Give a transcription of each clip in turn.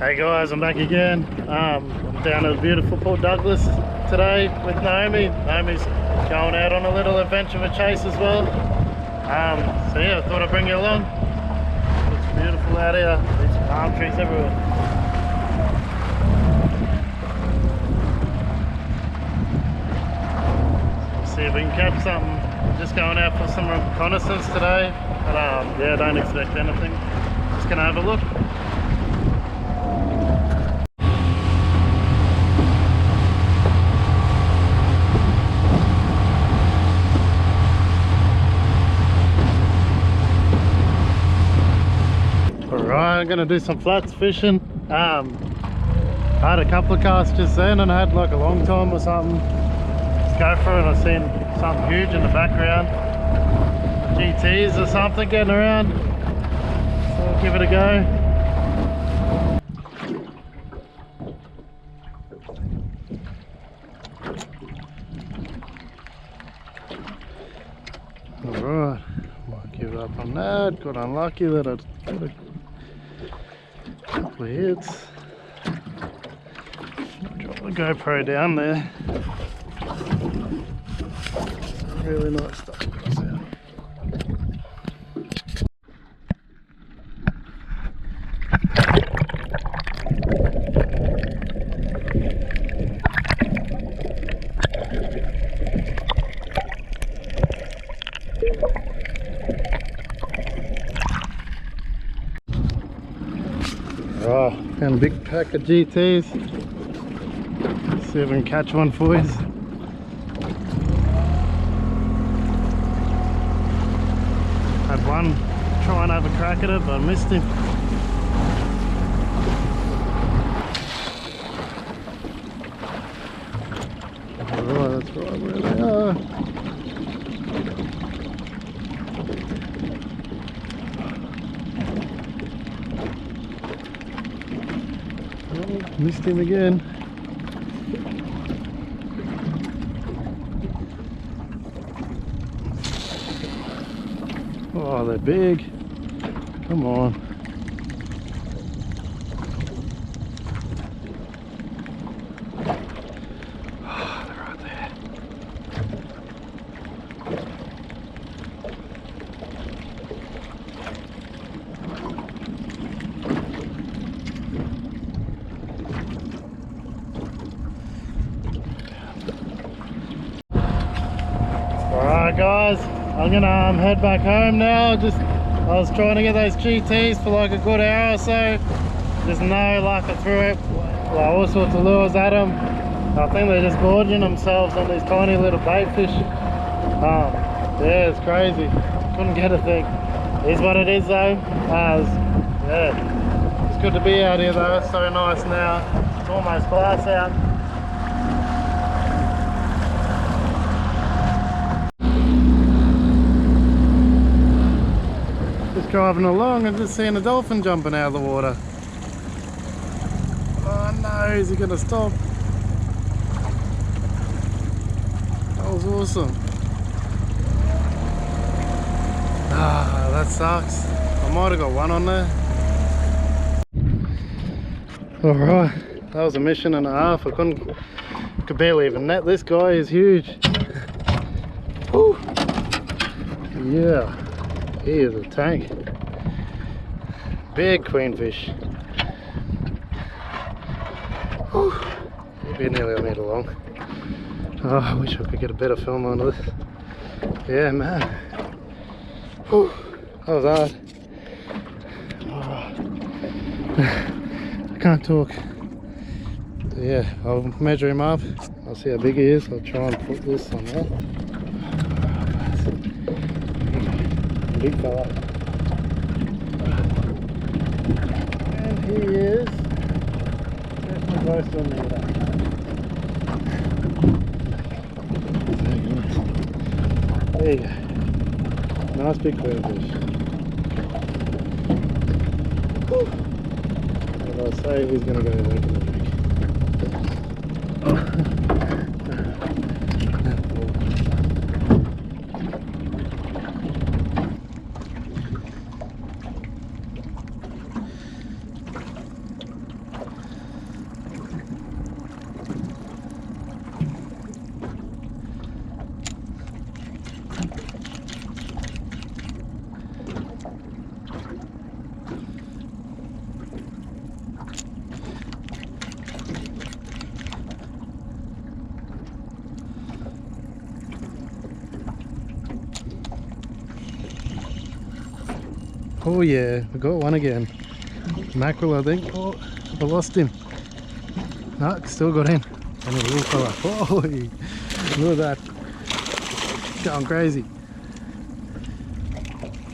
Hey guys, I'm back again. I'm down at the beautiful Port Douglas today with Naomi. Naomi's going out on a little adventure with Chase as well. So yeah, I thought I'd bring you along. It's beautiful out here. There's palm trees everywhere. We'll see if we can catch something. We're just going out for some reconnaissance today, but yeah, don't expect anything. Just gonna have a look. Alright, I'm gonna do some flats fishing. I had a couple of casts just then and I had like a long time or something. Just go for it and I seen something huge in the background. GTs or something getting around. So I'll give it a go. Alright, might give up on that. Got unlucky that I got a couple of hits. Drop the GoPro down there. Some really nice stuff comes out. Right, found a big pack of GTs. See if we can catch one for you. Had one try and have a crack at it, but I missed him. Alright, that's right where they are. Missed him again. Oh, they're big. Come on. Oh, they're right there. Alright guys, I'm gonna head back home now. I was trying to get those GTs for like a good hour or so. Just no luck. I threw it like all sorts of lures at them. I think they're just gorging themselves on these tiny little bait fish. Yeah, it's crazy. Couldn't get a thing. It is what it is though. Yeah, it's good to be out here though. It's so nice now. It's almost glass out. Driving along and just seeing a dolphin jumping out of the water. Oh no, is he gonna stop? That was awesome. Ah, that sucks. I might have got one on there. Alright, that was a mission and a half. I could barely even net this guy. He's huge. Whew. Yeah. He is a tank. Big queenfish. Whew. He'll be nearly a metre long. Oh, I wish I could get a better film on this. Yeah, man. Whew. That was hard. Oh. I can't talk. So yeah, I'll measure him up. I'll see how big he is. I'll try and put this on there. Big fella. And he is definitely close to a metre. There you go. Nice big queenfish. What did I say? He's going to go back in the drink. Oh yeah, we got one again. Mackerel, I think. Oh, I lost him. No, still got him. And a little fella. Oh, look at that. Going crazy.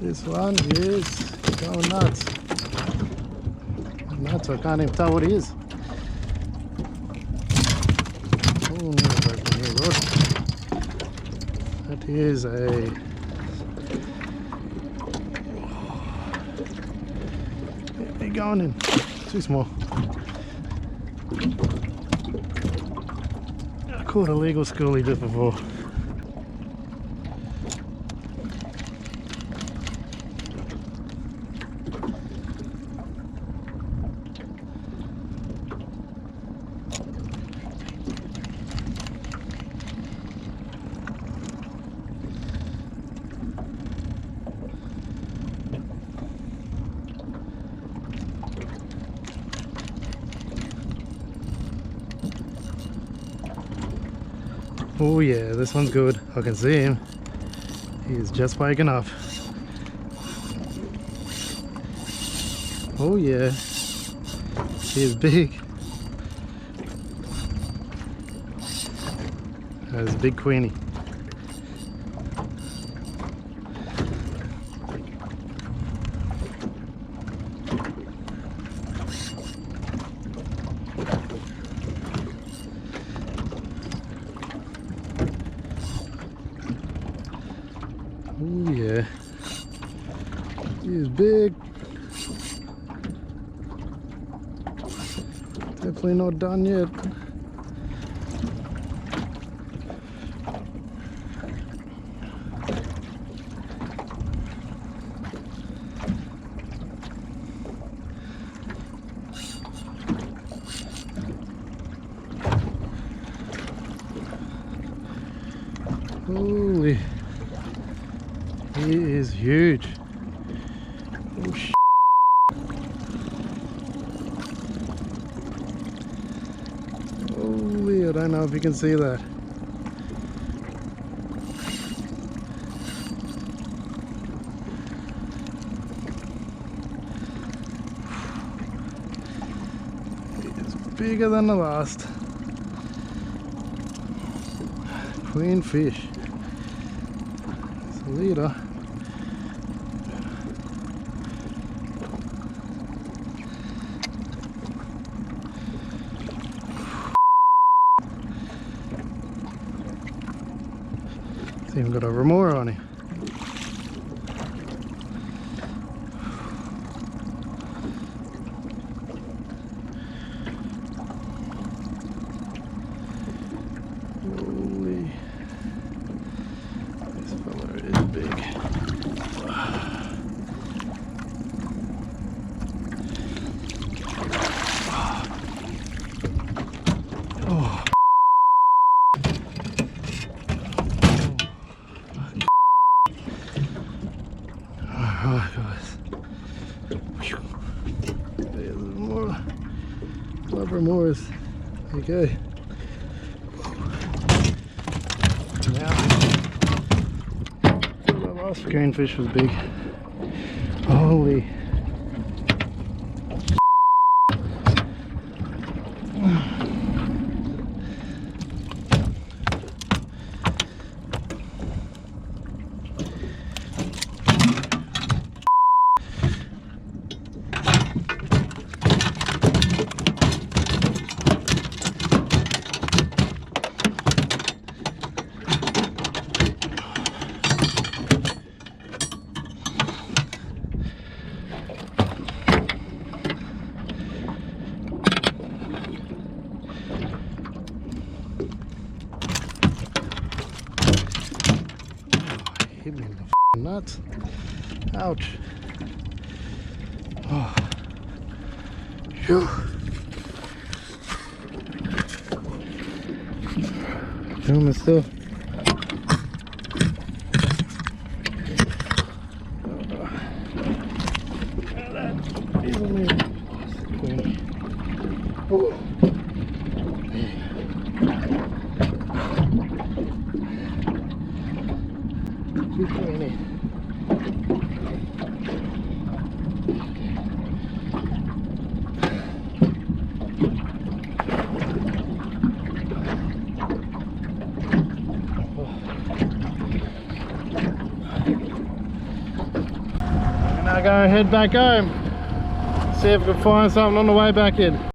This one is going nuts. Nuts, I can't even tell what he is. Oh, no, broken here, rod. That is a... They're going in. Too small. I caught a legal schoolie just before. Oh yeah, this one's good. I can see him. He is just waking up. Oh yeah, he is big. That is a big queenie. Oh yeah, he is big. Definitely not done yet. Holy. He is huge. Oh sh. Holy, I don't know if you can see that. He is bigger than the last. Queen fish. It's a leader. It's even got a remora on him. Holy, this fella is big. Oh. Alright guys, there's more remoras. Okay, now the last greenfish was big. Holy. Hit me in the f***ing nuts. Ouch. Oh. Phew. Doing this still. Oh. go head back home. See if we can find something on the way back in.